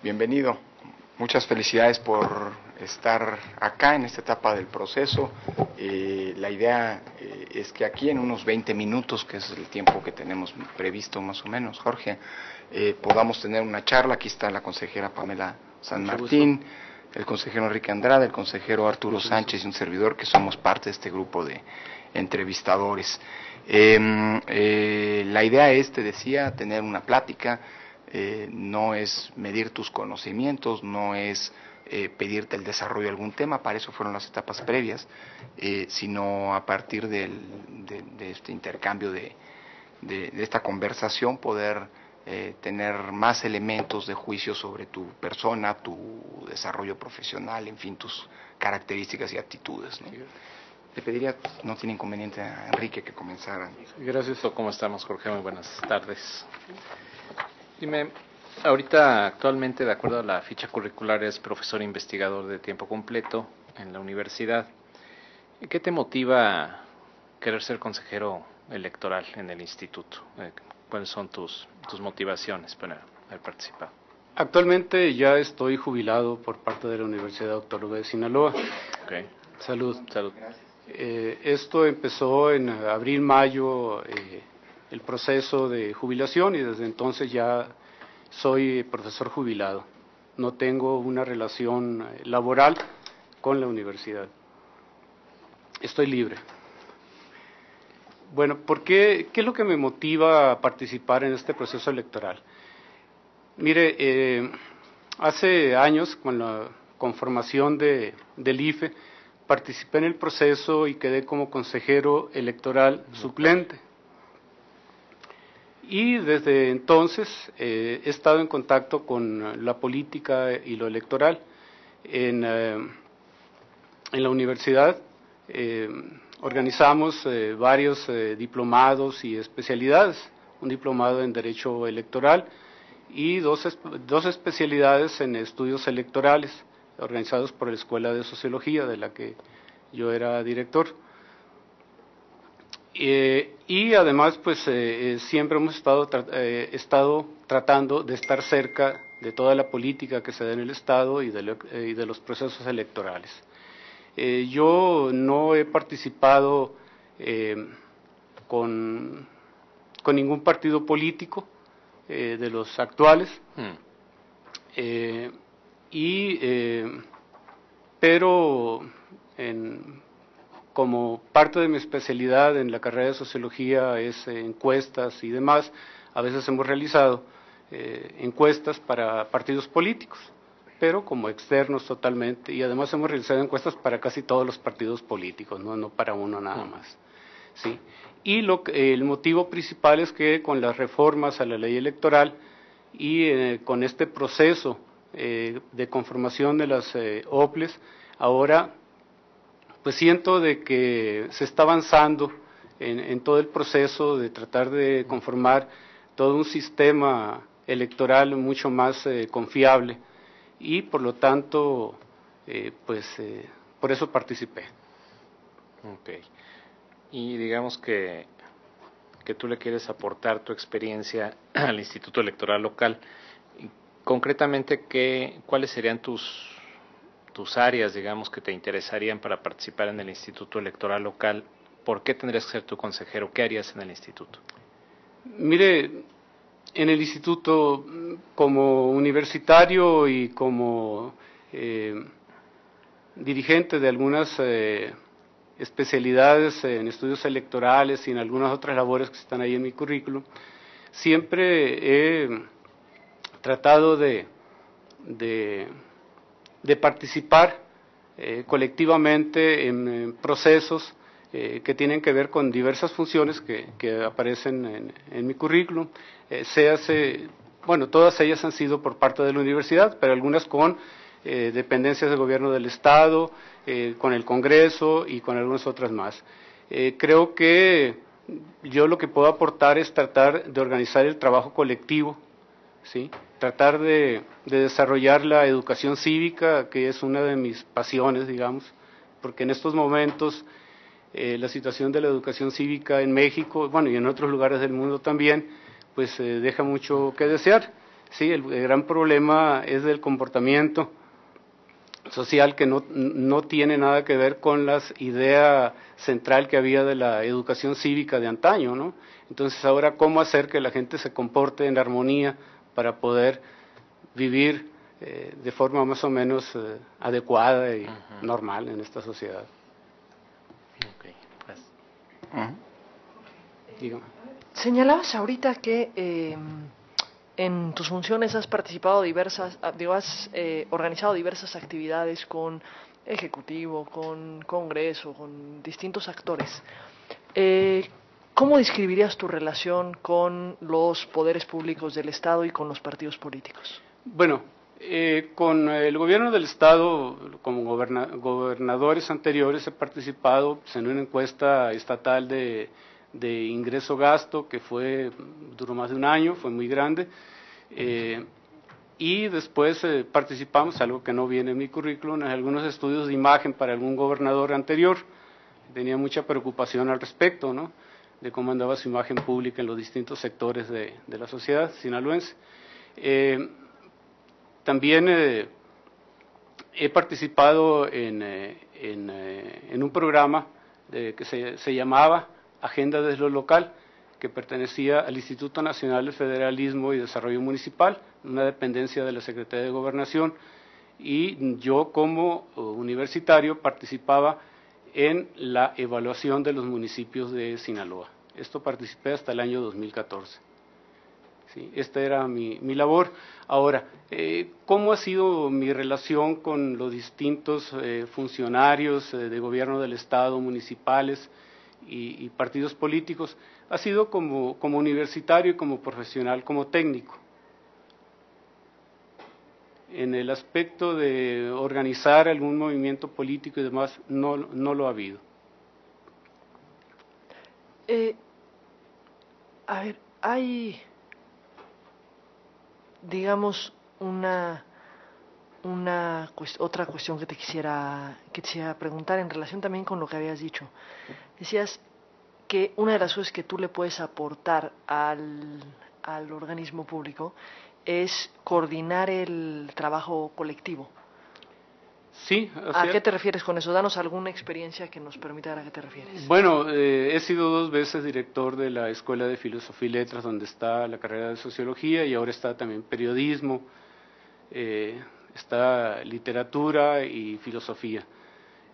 bienvenido. Muchas felicidades por estar acá en esta etapa del proceso. La idea es que aquí en unos 20 minutos, que es el tiempo que tenemos previsto más o menos, Jorge, podamos tener una charla. Aquí está la consejera Pamela San Martín, el consejero Enrique Andrade, el consejero Arturo Sánchez y un servidor que somos parte de este grupo de entrevistadores. La idea es, te decía, tener una plática. No es medir tus conocimientos, no es pedirte el desarrollo de algún tema, para eso fueron las etapas previas, sino a partir de este intercambio, de esta conversación, poder tener más elementos de juicio sobre tu persona, tu desarrollo profesional, en fin, tus características y actitudes, ¿no? Le pediría, no tiene inconveniente, a Enrique que comenzara. Gracias. ¿Cómo estamos, Jorge? Muy buenas tardes. Dime, ahorita actualmente, de acuerdo a la ficha curricular, es profesor investigador de tiempo completo en la universidad. ¿Qué te motiva a querer ser consejero electoral en el instituto? ¿Cuáles son tus motivaciones para haber participado? Actualmente ya estoy jubilado por parte de la Universidad Autónoma de Sinaloa. Okay. Salud. Salud. Esto empezó en abril-mayo, el proceso de jubilación, y desde entonces ya soy profesor jubilado. No tengo una relación laboral con la universidad. Estoy libre. Bueno, ¿qué es lo que me motiva a participar en este proceso electoral? Mire, hace años, con la conformación del IFE, participé en el proceso y quedé como consejero electoral suplente. Y desde entonces he estado en contacto con la política y lo electoral. En la universidad organizamos varios diplomados y especialidades, un diplomado en Derecho Electoral y dos especialidades en estudios electorales, organizados por la Escuela de Sociología, de la que yo era director. Y además, pues siempre hemos estado tratando de estar cerca de toda la política que se da en el Estado y de los procesos electorales. Yo no he participado con ningún partido político de los actuales, pero como parte de mi especialidad en la carrera de Sociología es encuestas y demás, a veces hemos realizado encuestas para partidos políticos, pero como externos totalmente, y además hemos realizado encuestas para casi todos los partidos políticos, no para uno nada más. ¿Sí? Y el motivo principal es que con las reformas a la ley electoral y con este proceso de conformación de las OPLES, ahora pues siento de que se está avanzando en todo el proceso de tratar de conformar todo un sistema electoral mucho más confiable, y por lo tanto por eso participé. Okay. Y digamos que tú le quieres aportar tu experiencia al Instituto Electoral local. Concretamente, ¿cuáles serían tus áreas, digamos, que te interesarían para participar en el Instituto Electoral local? ¿Por qué tendrías que ser tu consejero? ¿Qué harías en el instituto? Mire, en el instituto, como universitario y como dirigente de algunas especialidades en estudios electorales y en algunas otras labores que están ahí en mi currículum, siempre he tratado de participar colectivamente en procesos que tienen que ver con diversas funciones que aparecen en mi currículum. Todas ellas han sido por parte de la universidad, pero algunas con dependencias del gobierno del Estado, con el Congreso y con algunas otras más. Creo que yo lo que puedo aportar es tratar de organizar el trabajo colectivo, ¿sí? Tratar de desarrollar la educación cívica, que es una de mis pasiones, digamos, porque en estos momentos la situación de la educación cívica en México, y en otros lugares del mundo también, pues deja mucho que desear. Sí, el gran problema es del comportamiento social que no tiene nada que ver con la idea central que había de la educación cívica de antaño, ¿no? Entonces ahora, ¿cómo hacer que la gente se comporte en armonía para poder vivir de forma más o menos adecuada y normal en esta sociedad? Okay, pues. Dígame. Señalabas ahorita que en tus funciones has participado has organizado diversas actividades con Ejecutivo, con Congreso, con distintos actores. ¿Cómo describirías tu relación con los poderes públicos del Estado y con los partidos políticos? Bueno, con el gobierno del Estado, como gobernadores anteriores, he participado en una encuesta estatal de ingreso-gasto que duró más de un año, fue muy grande, y después participamos, algo que no viene en mi currículum, en algunos estudios de imagen para algún gobernador anterior. Tenía mucha preocupación al respecto, ¿no?, de cómo andaba su imagen pública en los distintos sectores de la sociedad sinaloense. También he participado en un programa que se llamaba Agenda desde lo Local, que pertenecía al Instituto Nacional de Federalismo y Desarrollo Municipal, una dependencia de la Secretaría de Gobernación, y yo como universitario participaba en la evaluación de los municipios de Sinaloa. Esto participé hasta el año 2014. Sí, esta era mi labor. Ahora, ¿cómo ha sido mi relación con los distintos funcionarios de gobierno del Estado, municipales y partidos políticos? Ha sido como universitario y como profesional, como técnico. En el aspecto de organizar algún movimiento político y demás, no lo ha habido. A ver, hay, digamos, otra cuestión que te quisiera preguntar en relación también con lo que habías dicho. Decías que una de las cosas que tú le puedes aportar al organismo público es coordinar el trabajo colectivo. Sí. ¿A qué te refieres con eso? Danos alguna experiencia que nos permita ver a qué te refieres. Bueno, he sido 2 veces director de la Escuela de Filosofía y Letras, donde está la carrera de Sociología, y ahora está también Periodismo, está Literatura y Filosofía.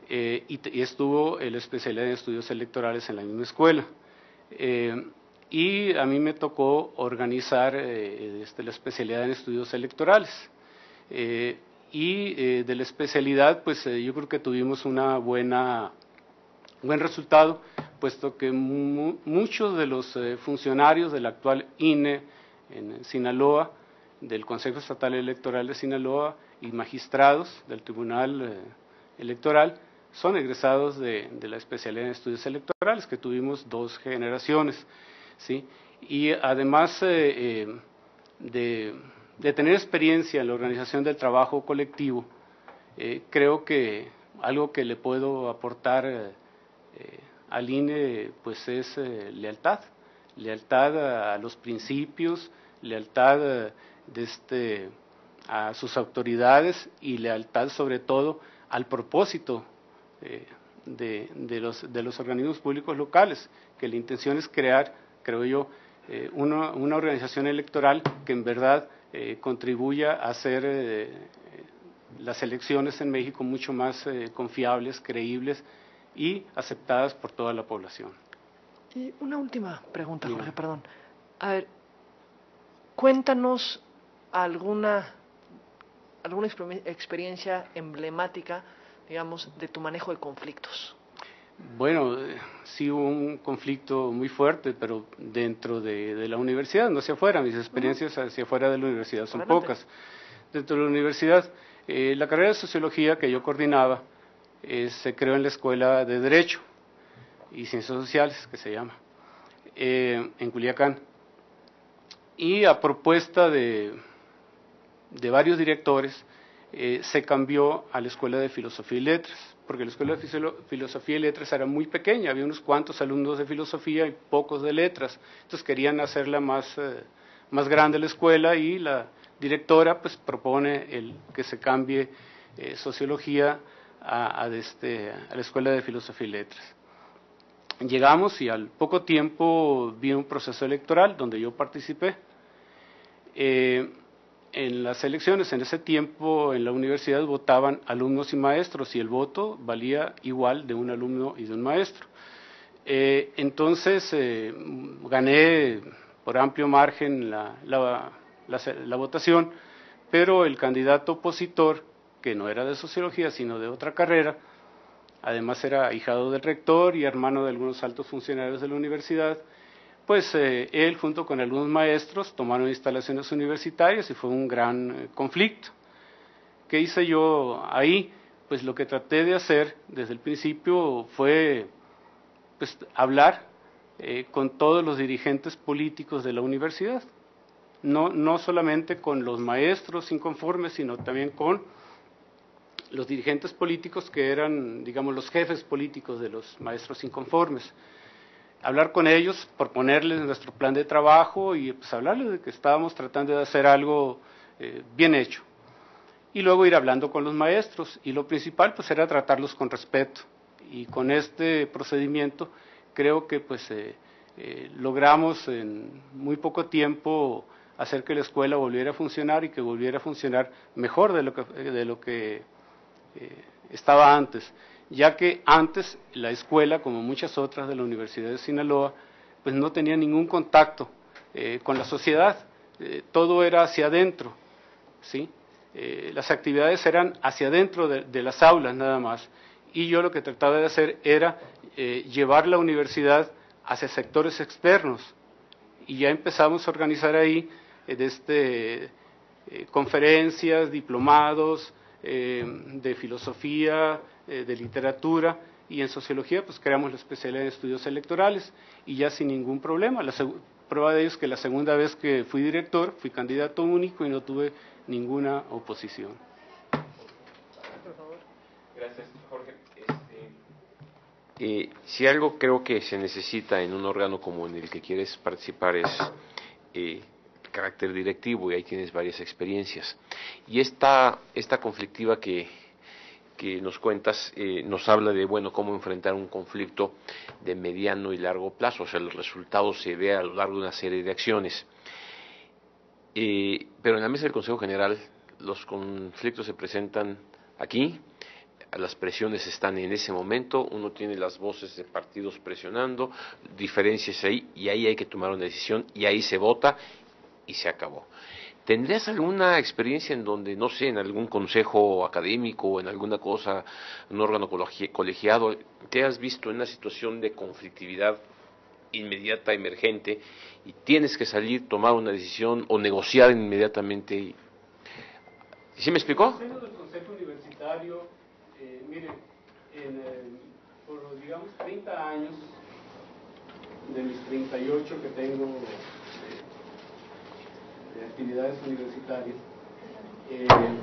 Y estuvo el especialidad en Estudios Electorales en la misma escuela. Y a mí me tocó organizar la especialidad en Estudios Electorales. De la especialidad, pues yo creo que tuvimos buen resultado, puesto que muchos de los funcionarios del actual INE en Sinaloa, del Consejo Estatal Electoral de Sinaloa, y magistrados del Tribunal Electoral son egresados de la especialidad en Estudios Electorales, que tuvimos 2 generaciones, ¿sí? Y además de tener experiencia en la organización del trabajo colectivo, creo que algo que le puedo aportar al INE pues es lealtad a los principios, lealtad a sus autoridades y lealtad sobre todo al propósito de los organismos públicos locales, que la intención es crear, creo yo, una organización electoral que en verdad contribuya a hacer las elecciones en México mucho más confiables, creíbles y aceptadas por toda la población. Y una última pregunta, Jorge, perdón. A ver, cuéntanos alguna experiencia emblemática, digamos, de tu manejo de conflictos. Bueno, sí hubo un conflicto muy fuerte, pero dentro de la universidad, no hacia afuera. Mis experiencias hacia afuera de la universidad son pocas. Dentro de la universidad, la carrera de Sociología que yo coordinaba se creó en la Escuela de Derecho y Ciencias Sociales, que se llama, en Culiacán. Y a propuesta de varios directores, se cambió a la Escuela de Filosofía y Letras, porque la Escuela de Filosofía y Letras era muy pequeña, había unos cuantos alumnos de filosofía y pocos de letras, entonces querían hacerla más grande la escuela y la directora pues propone que se cambie sociología a la Escuela de Filosofía y Letras. Llegamos y al poco tiempo vi un proceso electoral donde yo participé. En las elecciones, en ese tiempo, en la universidad votaban alumnos y maestros y el voto valía igual de un alumno y de un maestro. Entonces, gané por amplio margen la votación, pero el candidato opositor, que no era de sociología, sino de otra carrera, además era ahijado del rector y hermano de algunos altos funcionarios de la universidad, pues él junto con algunos maestros tomaron instalaciones universitarias y fue un gran conflicto. ¿Qué hice yo ahí? Pues lo que traté de hacer desde el principio fue pues, hablar con todos los dirigentes políticos de la universidad, no solamente con los maestros inconformes, sino también con los dirigentes políticos que eran, digamos, los jefes políticos de los maestros inconformes. Hablar con ellos, proponerles nuestro plan de trabajo y pues hablarles de que estábamos tratando de hacer algo bien hecho. Y luego ir hablando con los maestros, y lo principal pues era tratarlos con respeto. Y con este procedimiento creo que pues logramos en muy poco tiempo hacer que la escuela volviera a funcionar y que volviera a funcionar mejor de lo que estaba antes, ya que antes la escuela, como muchas otras de la Universidad de Sinaloa, pues no tenía ningún contacto con la sociedad, todo era hacia adentro, ¿sí? Las actividades eran hacia adentro de las aulas nada más, y yo lo que trataba de hacer era llevar la universidad hacia sectores externos, y ya empezamos a organizar ahí conferencias, diplomados, de filosofía, de literatura, y en sociología pues creamos la especialidad en estudios electorales y ya sin ningún problema. La prueba de ello es que la segunda vez que fui director fui candidato único y no tuve ninguna oposición. Gracias, Jorge. Si algo creo que se necesita en un órgano como en el que quieres participar es carácter directivo, y ahí tienes varias experiencias. Y esta conflictiva que nos cuentas nos habla de, bueno, cómo enfrentar un conflicto de mediano y largo plazo, o sea, el resultado se ve a lo largo de una serie de acciones. Pero en la mesa del Consejo General los conflictos se presentan aquí, las presiones están en ese momento, uno tiene las voces de partidos presionando, diferencias ahí, y ahí hay que tomar una decisión, y ahí se vota, y se acabó. ¿Tendrías alguna experiencia en donde, no sé, en algún consejo académico o en alguna cosa, un órgano colegiado, te has visto en una situación de conflictividad inmediata, emergente, y tienes que salir, tomar una decisión o negociar inmediatamente? ¿Sí me explicó? En el seno del Consejo Universitario, miren, por digamos 30 años, de mis 38 que tengo de actividades universitarias,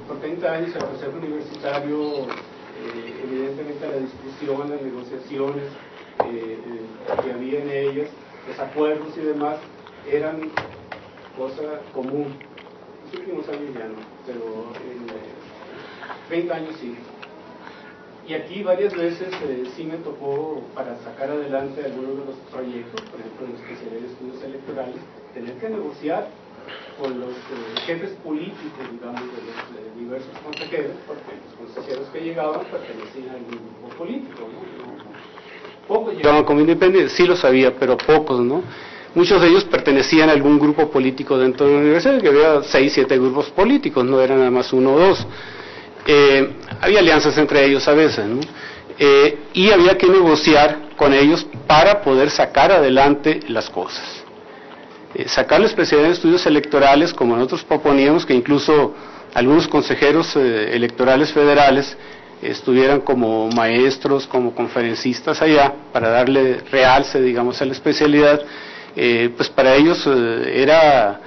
por 30 años el Consejo Universitario, evidentemente la discusión, las negociaciones que había en ellas, los acuerdos y demás, eran cosa común. Los últimos años ya no, pero en 30 años sí. Y aquí varias veces sí me tocó, para sacar adelante algunos de los proyectos, por ejemplo en la especialidad de estudios electorales, tener que negociar con los jefes políticos, digamos, de los diversos consejeros, porque los consejeros que llegaban pertenecían a algún grupo político, ¿no? Pocos llegaban como independientes, sí lo sabía, pero pocos, ¿no? Muchos de ellos pertenecían a algún grupo político dentro de la universidad, que había 6, 7 grupos políticos, no eran nada más uno o dos. Había alianzas entre ellos a veces, ¿no? Y había que negociar con ellos para poder sacar adelante las cosas. Sacar la especialidad de estudios electorales, como nosotros proponíamos, que incluso algunos consejeros electorales federales estuvieran como maestros, como conferencistas allá, para darle realce, digamos, a la especialidad, pues para ellos era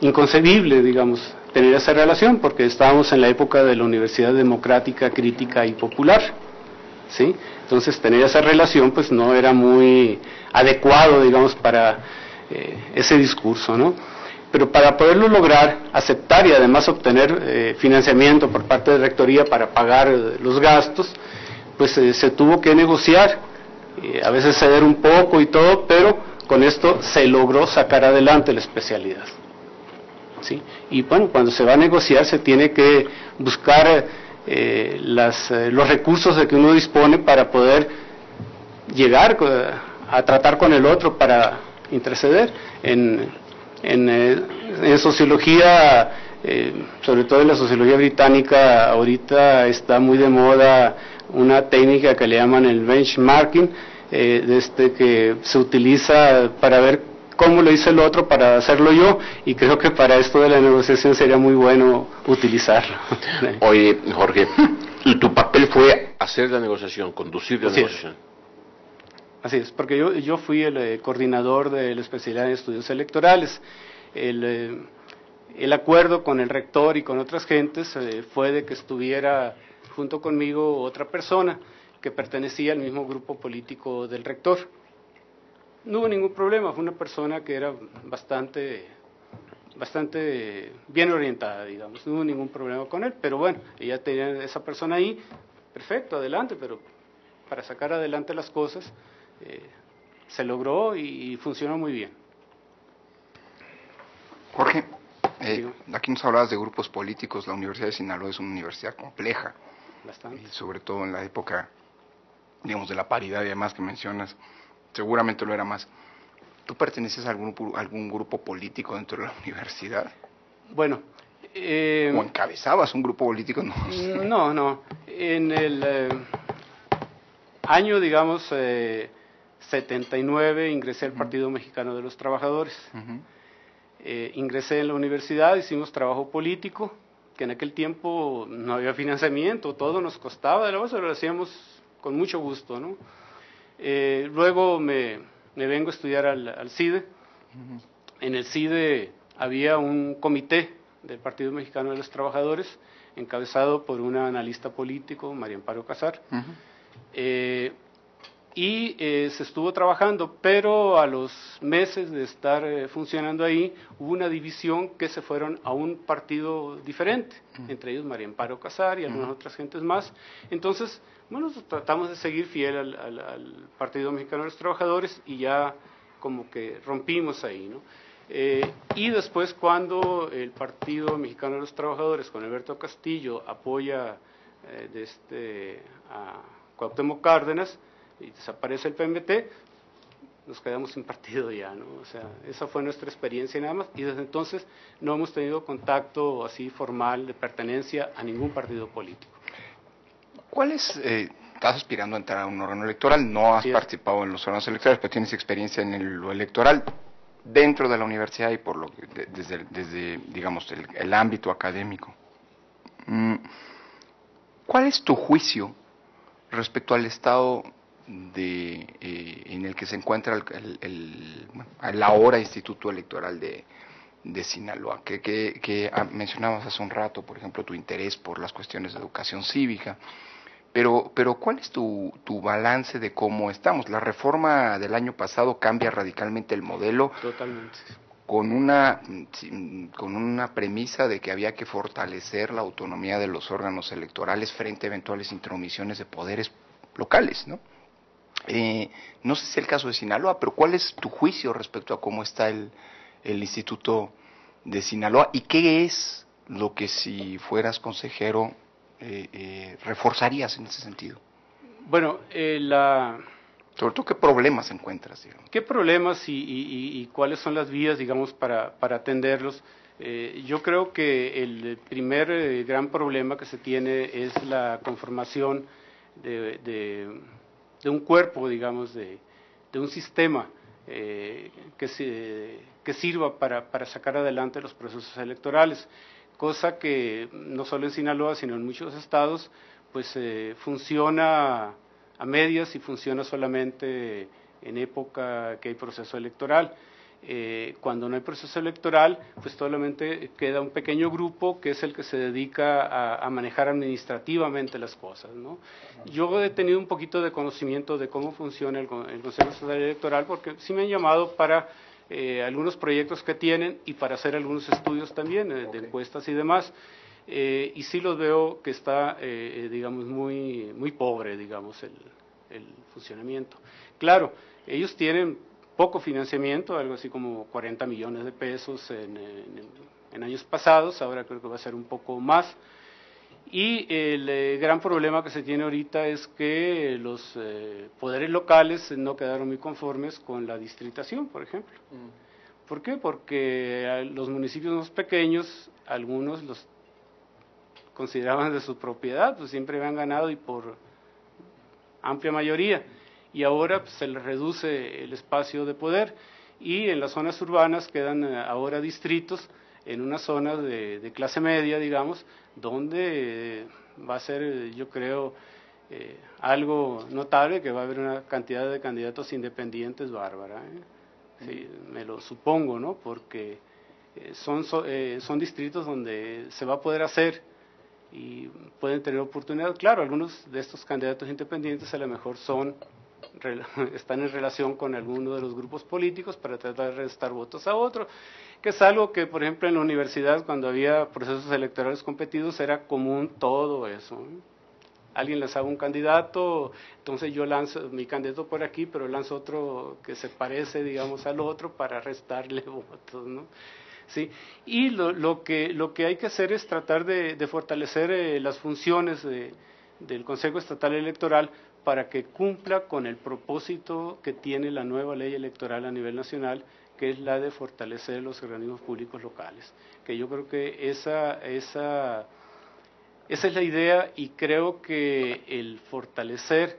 inconcebible, digamos, tener esa relación, porque estábamos en la época de la universidad democrática, crítica y popular, ¿sí? Entonces tener esa relación pues no era muy adecuado, digamos, para ese discurso, ¿no? pero para poderlo lograr, aceptar y además obtener financiamiento por parte de Rectoría para pagar los gastos, pues se tuvo que negociar, a veces ceder un poco y todo, pero con esto se logró sacar adelante la especialidad. ¿Sí? Y bueno, cuando se va a negociar se tiene que buscar los recursos de que uno dispone para poder llegar a tratar con el otro para interceder. En sociología, sobre todo en la sociología británica, ahorita está muy de moda una técnica que le llaman el benchmarking, que se utiliza para ver cómo lo hizo el otro para hacerlo yo, y creo que para esto de la negociación sería muy bueno utilizarlo. Oye, Jorge, ¿y tu papel fue hacer la negociación, conducir la negociación? Así es, porque yo fui el coordinador de la especialidad en estudios electorales. El acuerdo con el rector y con otras gentes fue de que estuviera junto conmigo otra persona que pertenecía al mismo grupo político del rector. No hubo ningún problema, fue una persona que era bastante bien orientada, digamos, no hubo ningún problema con él, pero bueno, ella tenía esa persona ahí, perfecto, adelante, pero para sacar adelante las cosas se logró y funcionó muy bien. Jorge, aquí nos hablabas de grupos políticos. La Universidad de Sinaloa es una universidad compleja, Bastante. sobre todo en la época, digamos, de la paridad y demás que mencionas, seguramente lo era más. ¿Tú perteneces a algún grupo político dentro de la universidad? Bueno, ¿O encabezabas un grupo político? No. En el año, digamos, 79 ingresé al Partido Mexicano de los Trabajadores. Ingresé en la universidad, hicimos trabajo político, que en aquel tiempo no había financiamiento, todo nos costaba, de la base lo hacíamos con mucho gusto, ¿no? Luego me vengo a estudiar al CIDE. En el CIDE había un comité del Partido Mexicano de los Trabajadores, encabezado por una analista político, María Amparo Casar, se estuvo trabajando, pero a los meses de estar funcionando ahí, hubo una división que se fueron a un partido diferente, entre ellos María Amparo Casar y algunas otras gentes más. Entonces, bueno, tratamos de seguir fiel al Partido Mexicano de los Trabajadores y ya como que rompimos ahí, ¿no? Y después, cuando el Partido Mexicano de los Trabajadores con Alberto Castillo apoya a Cuauhtémoc Cárdenas y desaparece el PMT, nos quedamos sin partido ya, ¿no? O sea, esa fue nuestra experiencia nada más, y desde entonces no hemos tenido contacto así formal de pertenencia a ningún partido político. Estás aspirando a entrar a un órgano electoral, no has participado en los órganos electorales, pero tienes experiencia en lo electoral dentro de la universidad y desde digamos, el ámbito académico. ¿Cuál es tu juicio respecto al estado en el que se encuentra el ahora Instituto Electoral de Sinaloa, que mencionabas hace un rato, por ejemplo, tu interés por las cuestiones de educación cívica, pero ¿cuál es tu balance de cómo estamos? La reforma del año pasado cambia radicalmente el modelo. Totalmente. Con una premisa de que había que fortalecer la autonomía de los órganos electorales frente a eventuales intromisiones de poderes locales, ¿no? No sé si es el caso de Sinaloa, pero ¿cuál es tu juicio respecto a cómo está el Instituto de Sinaloa y qué es lo que, si fueras consejero, reforzarías en ese sentido? Bueno, sobre todo, ¿qué problemas encuentras, digamos? ¿Qué problemas y cuáles son las vías, digamos, para atenderlos? Yo creo que el primer gran problema que se tiene es la conformación de un cuerpo, digamos, de un sistema que sirva para sacar adelante los procesos electorales, cosa que no solo en Sinaloa, sino en muchos estados, pues funciona a medias y funciona solamente en época que hay proceso electoral. Cuando no hay proceso electoral, pues solamente queda un pequeño grupo que es el que se dedica a manejar administrativamente las cosas, ¿no? Yo he tenido un poquito de conocimiento de cómo funciona el Consejo Estatal Electoral, porque sí me han llamado para algunos proyectos que tienen y para hacer algunos estudios también de encuestas y demás. Y sí los veo que está, digamos, muy pobre, digamos, el funcionamiento. Claro, ellos tienen poco financiamiento, algo así como 40 millones de pesos en años pasados, ahora creo que va a ser un poco más. Y el gran problema que se tiene ahorita es que los poderes locales no quedaron muy conformes con la distritación, por ejemplo. ¿Por qué? Porque los municipios más pequeños, algunos los consideraban de su propiedad, pues siempre habían ganado y por amplia mayoría, y ahora pues, se les reduce el espacio de poder, y en las zonas urbanas quedan ahora distritos en unas zonas de clase media, digamos, donde va a ser, yo creo, algo notable, que va a haber una cantidad de candidatos independientes bárbara, sí, me lo supongo, ¿no? Porque son distritos donde se va a poder hacer y pueden tener oportunidad. Claro, algunos de estos candidatos independientes a lo mejor están en relación con alguno de los grupos políticos para tratar de restar votos a otro, que es algo que, por ejemplo, en la universidad, cuando había procesos electorales competidos, era común todo eso, ¿no? Alguien lanzaba un candidato, entonces yo lanzo mi candidato por aquí, pero lanzo otro que se parece, digamos, al otro para restarle votos, ¿no? Sí, y lo que hay que hacer es tratar de fortalecer las funciones del Consejo Estatal Electoral para que cumpla con el propósito que tiene la nueva ley electoral a nivel nacional, que es la de fortalecer los organismos públicos locales. Que yo creo que esa es la idea, y creo que el fortalecer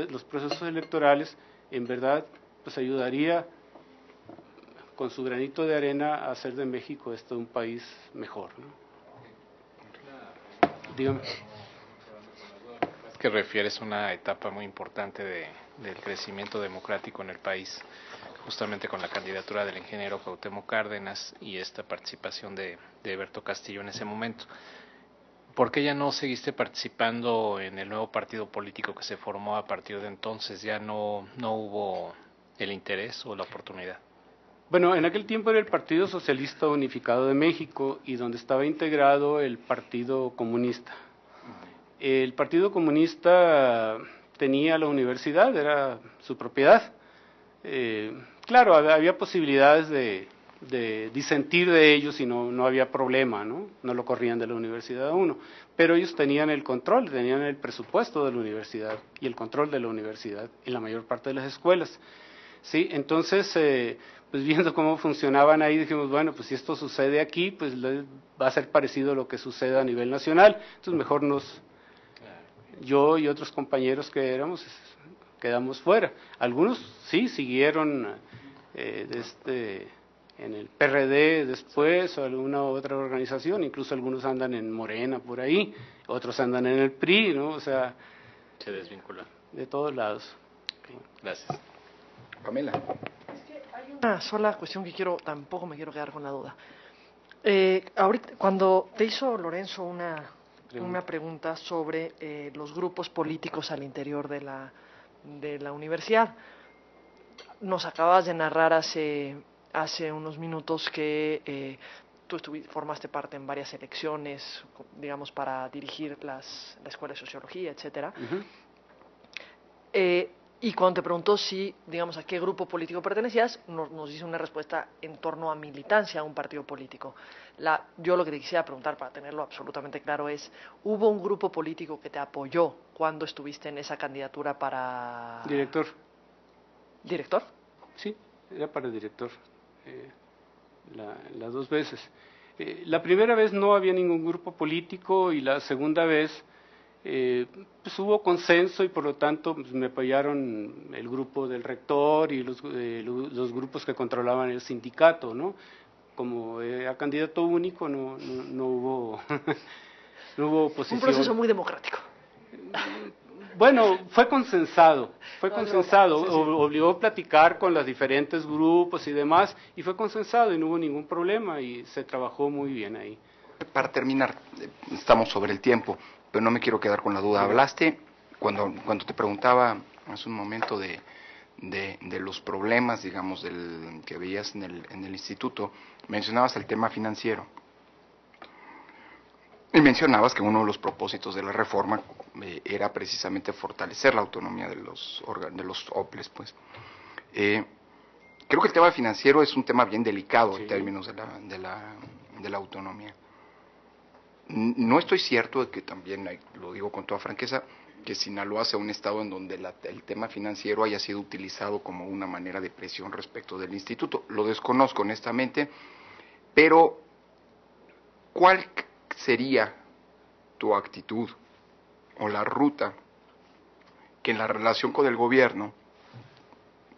los procesos electorales en verdad pues ayudaría con su granito de arena a hacer de México esto un país mejor, ¿no? Dígame. Es que refieres una etapa muy importante del crecimiento democrático en el país, justamente con la candidatura del ingeniero Cuauhtémoc Cárdenas y esta participación de Eberto Castillo en ese momento. ¿Por qué ya no seguiste participando en el nuevo partido político que se formó a partir de entonces? ¿Ya no hubo el interés o la oportunidad? Bueno, en aquel tiempo era el Partido Socialista Unificado de México y donde estaba integrado el Partido Comunista. El Partido Comunista tenía la universidad, era su propiedad. Claro, había posibilidades de disentir de ellos y no había problema, ¿no? No lo corrían de la universidad a uno, pero ellos tenían el control, tenían el presupuesto de la universidad y el control de la universidad en la mayor parte de las escuelas. Sí, entonces, pues viendo cómo funcionaban ahí, dijimos, bueno, pues si esto sucede aquí, pues va a ser parecido a lo que sucede a nivel nacional, entonces mejor yo y otros compañeros que éramos, quedamos fuera. Algunos sí siguieron en el PRD después, o alguna otra organización, incluso algunos andan en Morena por ahí, otros andan en el PRI, ¿no? O sea, se desvinculan de todos lados. Okay. Gracias. Pamela. Es que hay una sola cuestión que tampoco me quiero quedar con la duda. Ahorita, cuando te hizo Lorenzo una pregunta sobre los grupos políticos al interior de la universidad, nos acabas de narrar hace unos minutos que tú formaste parte en varias elecciones, digamos, para dirigir la Escuela de Sociología, etcétera. Uh-huh. Y cuando te preguntó digamos, a qué grupo político pertenecías, nos hizo una respuesta en torno a militancia a un partido político. Yo lo que te quisiera preguntar, para tenerlo absolutamente claro, es, ¿hubo un grupo político que te apoyó cuando estuviste en esa candidatura para...? Director. ¿Director? Sí, era para director, las dos veces. La primera vez no había ningún grupo político y la segunda vez pues hubo consenso y por lo tanto pues, me apoyaron el grupo del rector y los grupos que controlaban el sindicato, ¿no? Como era candidato único no hubo no hubo oposición. Un proceso muy democrático. Bueno, fue consensado, Sí. Obligó a platicar con los diferentes grupos y demás, y fue consensado y no hubo ningún problema y se trabajó muy bien ahí. Para terminar, estamos sobre el tiempo, pero no me quiero quedar con la duda. Hablaste, cuando te preguntaba hace un momento de de los problemas, digamos, que veías en el instituto, mencionabas el tema financiero. Y mencionabas que uno de los propósitos de la reforma era precisamente fortalecer la autonomía de los OPLES, pues. Creo que el tema financiero es un tema bien delicado en términos de la autonomía. No estoy cierto de que también, lo digo con toda franqueza, que Sinaloa sea un estado en donde el tema financiero haya sido utilizado como una manera de presión respecto del instituto. Lo desconozco honestamente, pero ¿cuál sería tu actitud o la ruta que en la relación con el gobierno,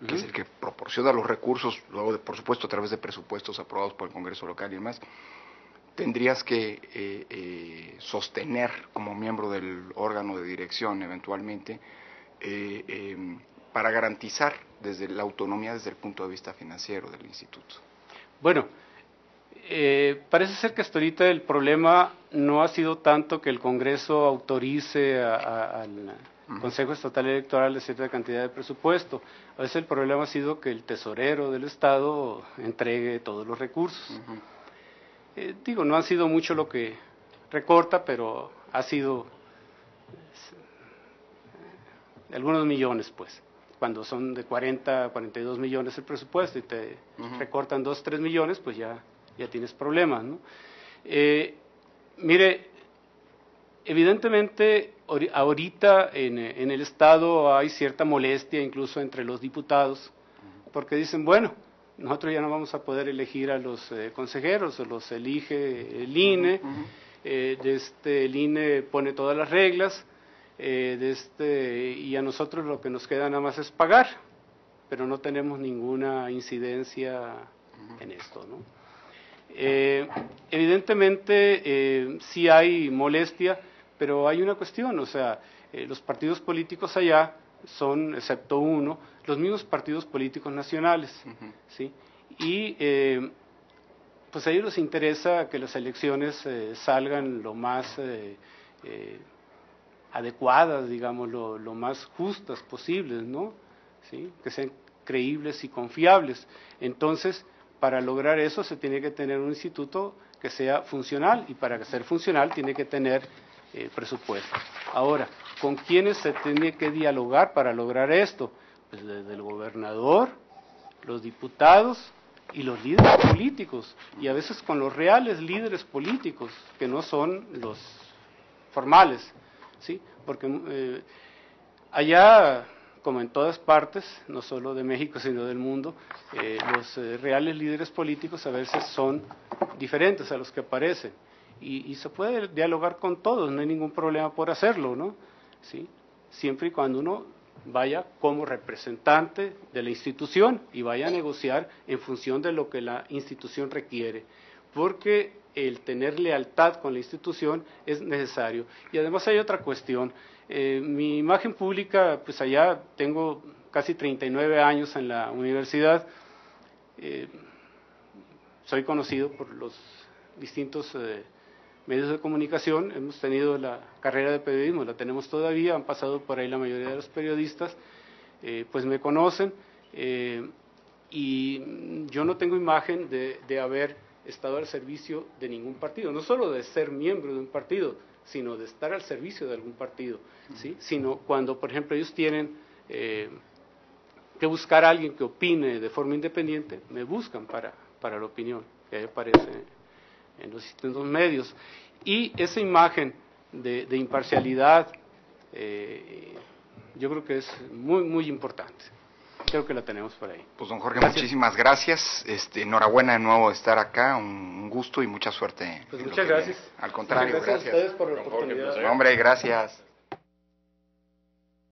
que es el que proporciona los recursos, luego por supuesto a través de presupuestos aprobados por el Congreso local y demás, tendrías que sostener como miembro del órgano de dirección eventualmente para garantizar desde la autonomía desde el punto de vista financiero del instituto? Bueno, parece ser que hasta ahorita el problema no ha sido tanto que el Congreso autorice al Consejo Estatal Electoral de cierta cantidad de presupuesto. A veces el problema ha sido que el tesorero del Estado entregue todos los recursos. No ha sido mucho lo que recorta, pero ha sido algunos millones, pues. Cuando son de 40 a 42 millones el presupuesto y te recortan 2, 3 millones, pues ya tienes problemas, ¿no? Mire, evidentemente ahorita en el Estado hay cierta molestia incluso entre los diputados, porque dicen, bueno, nosotros ya no vamos a poder elegir a los consejeros, o los elige el INE, el INE pone todas las reglas, y a nosotros lo que nos queda nada más es pagar, pero no tenemos ninguna incidencia en esto, ¿no? Evidentemente sí hay molestia, pero hay una cuestión, o sea, los partidos políticos allá son, excepto uno, los mismos partidos políticos nacionales, ¿sí? Y pues a ellos les interesa que las elecciones salgan lo más adecuadas, digamos, lo más justas posibles, ¿no? ¿Sí? Que sean creíbles y confiables. Entonces, para lograr eso se tiene que tener un instituto que sea funcional, y para ser funcional tiene que tener presupuesto. Ahora, ¿con quiénes se tiene que dialogar para lograr esto? Pues desde el gobernador, los diputados y los líderes políticos, y a veces con los reales líderes políticos, que no son los formales, ¿sí? Porque allá, como en todas partes, no solo de México, sino del mundo, los reales líderes políticos a veces son diferentes a los que aparecen, y se puede dialogar con todos, no hay ningún problema por hacerlo, ¿no? ¿Sí? Siempre y cuando uno vaya como representante de la institución y vaya a negociar en función de lo que la institución requiere, porque el tener lealtad con la institución es necesario. Y además hay otra cuestión, mi imagen pública, pues allá tengo casi 39 años en la universidad, soy conocido por los distintos medios de comunicación, hemos tenido la carrera de periodismo, la tenemos todavía, han pasado por ahí la mayoría de los periodistas, pues me conocen, y yo no tengo imagen de haber estado al servicio de ningún partido, no solo de ser miembro de un partido, sino de estar al servicio de algún partido, ¿sí? Sino cuando, por ejemplo, ellos tienen que buscar a alguien que opine de forma independiente, me buscan para la opinión que ahí aparece en los distintos medios, y esa imagen de imparcialidad yo creo que es muy, muy importante. Creo que la tenemos por ahí. Pues don Jorge, muchísimas gracias, enhorabuena de nuevo de estar acá, un gusto y mucha suerte. Pues muchas gracias. Al contrario, gracias a ustedes por la don oportunidad. Jorge, hombre, gracias.